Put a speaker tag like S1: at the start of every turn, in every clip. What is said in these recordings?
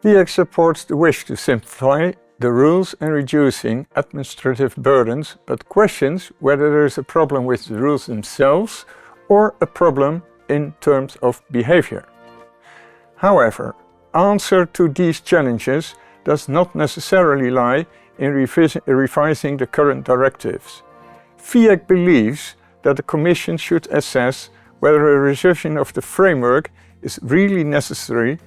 S1: FIEC supports the wish to simplify the rules and reducing administrative burdens, but questions whether there is a problem with the rules themselves or a problem in terms of behavior. However, answer to these challenges does not necessarily lie in revising the current directives. FIEC believes that the Commission should assess whether a revision of the framework is really necessary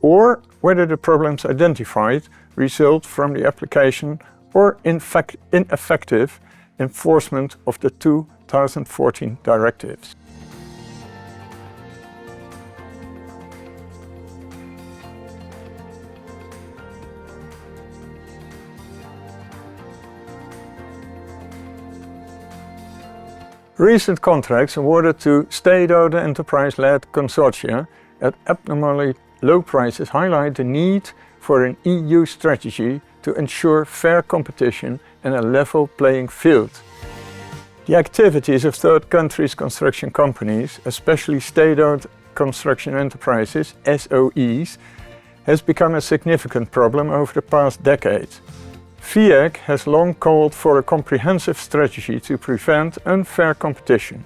S1: or whether the problems identified result from the application or ineffective enforcement of the 2014 directives. Recent contracts awarded to state-owned enterprise-led consortia at abnormally low prices highlight the need for an EU strategy to ensure fair competition and a level playing field. The activities of third countries' construction companies, especially state-owned construction enterprises, SOEs, has become a significant problem over the past decade. FIEC has long called for a comprehensive strategy to prevent unfair competition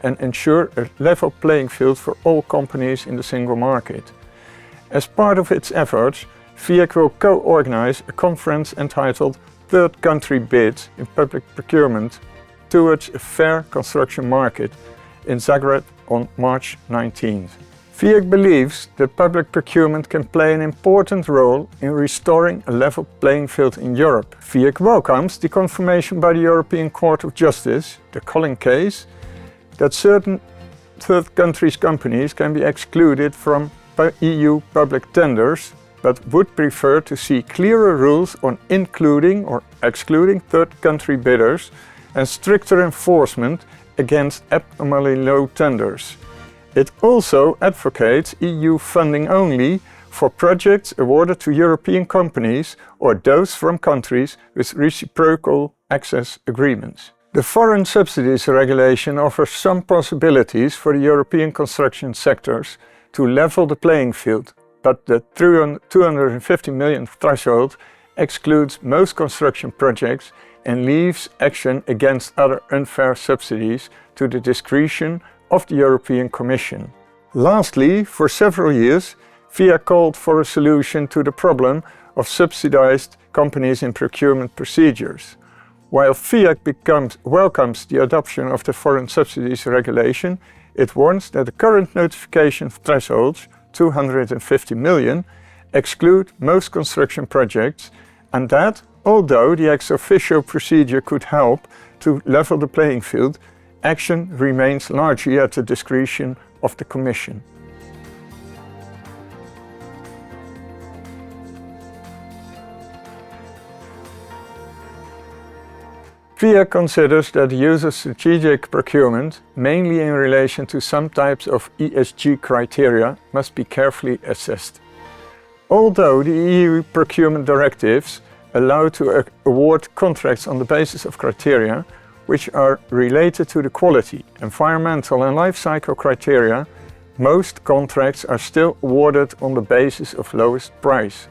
S1: and ensure a level playing field for all companies in the single market. As part of its efforts, FIEC will co-organize a conference entitled Third Country Bids in Public Procurement Towards a Fair Construction Market in Zagreb on March 19th. FIEC believes that public procurement can play an important role in restoring a level playing field in Europe. FIEC welcomes the confirmation by the European Court of Justice, the Koning case, that certain third countries' companies can be excluded from EU public tenders, but would prefer to see clearer rules on including or excluding third country bidders and stricter enforcement against abnormally low tenders. It also advocates EU funding only for projects awarded to European companies or those from countries with reciprocal access agreements. The Foreign Subsidies Regulation offers some possibilities for the European construction sectors to level the playing field, but the 250 million threshold excludes most construction projects and leaves action against other unfair subsidies to the discretion of the European Commission. Lastly, for several years, FIEC called for a solution to the problem of subsidized companies in procurement procedures. While FIEC welcomes the adoption of the Foreign Subsidies Regulation, it warns that the current notification thresholds, 250 million, exclude most construction projects, and that, although the ex officio procedure could help to level the playing field, action remains largely at the discretion of the Commission. FIEC considers that the use of strategic procurement, mainly in relation to some types of ESG criteria, must be carefully assessed. Although the EU procurement directives allow to award contracts on the basis of criteria which are related to the quality, environmental and life cycle criteria, most contracts are still awarded on the basis of lowest price.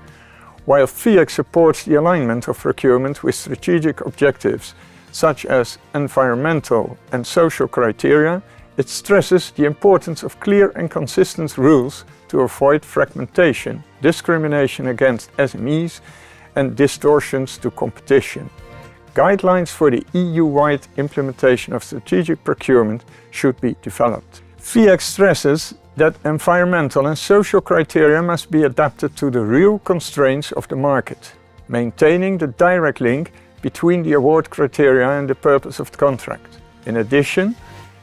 S1: While FIEC supports the alignment of procurement with strategic objectives such as environmental and social criteria, it stresses the importance of clear and consistent rules to avoid fragmentation, discrimination against SMEs, and distortions to competition. Guidelines for the EU-wide implementation of strategic procurement should be developed. FIEC stresses that environmental and social criteria must be adapted to the real constraints of the market, maintaining the direct link between the award criteria and the purpose of the contract. In addition,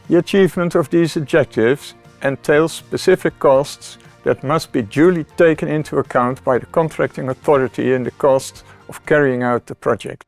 S1: the achievement of these objectives entails specific costs that must be duly taken into account by the contracting authority in the costs of carrying out the project.